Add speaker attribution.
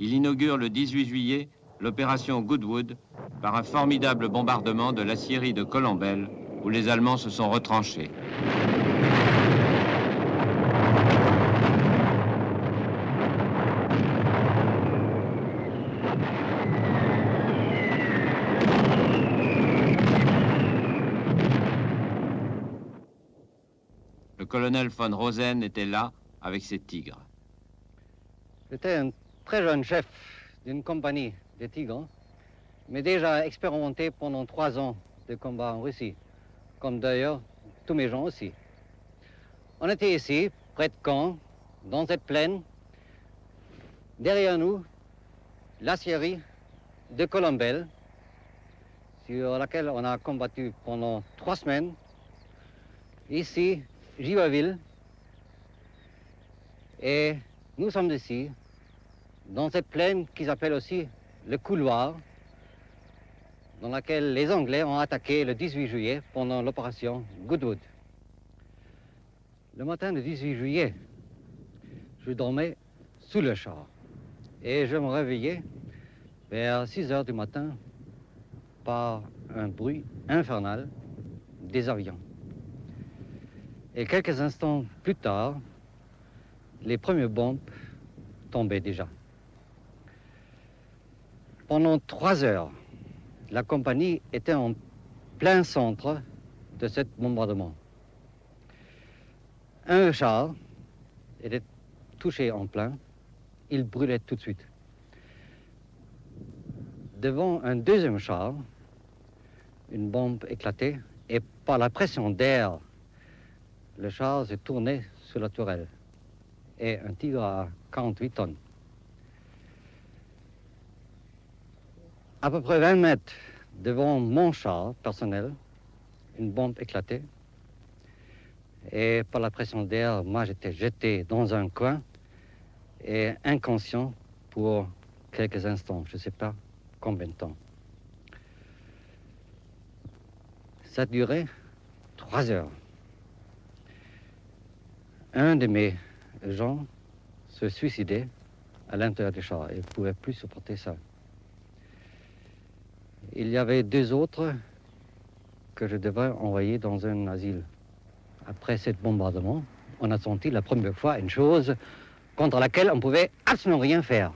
Speaker 1: Il inaugure le 18 juillet l'opération Goodwood par un formidable bombardement de l'aciérie de Colombelles où les Allemands se sont retranchés. Le colonel von Rosen était là avec ses tigres.
Speaker 2: J'étais un très jeune chef d'une compagnie de tigres, mais déjà expérimenté pendant 3 ans de combat en Russie, comme d'ailleurs tous mes gens aussi. On était ici, près de Caen, dans cette plaine. Derrière nous, l'aciérie de Colombelles, sur laquelle on a combattu pendant 3 semaines. Ici, Giberville. Et nous sommes ici, dans cette plaine qu'ils appellent aussi le couloir, dans laquelle les Anglais ont attaqué le 18 juillet pendant l'opération Goodwood. Le matin du 18 juillet, je dormais sous le char et je me réveillais vers 6 heures du matin par un bruit infernal des avions. Et quelques instants plus tard, les premières bombes tombaient déjà. Pendant 3 heures, la compagnie était en plein centre de ce bombardement. Un char était touché en plein, il brûlait tout de suite. Devant un deuxième char, une bombe éclatait et par la pression d'air, le char se tournait sur la tourelle. Et un tigre à 48 tonnes. À peu près 20 mètres devant mon char personnel, une bombe éclatait. Et par la pression d'air, moi j'étais jeté dans un coin et inconscient pour quelques instants, je ne sais pas combien de temps. Ça durait 3 heures. Un de mes gens se suicidaient à l'intérieur du char et ne pouvaient plus supporter ça. Il y avait 2 autres que je devais envoyer dans un asile. Après ce bombardement, on a senti la première fois une chose contre laquelle on ne pouvait absolument rien faire.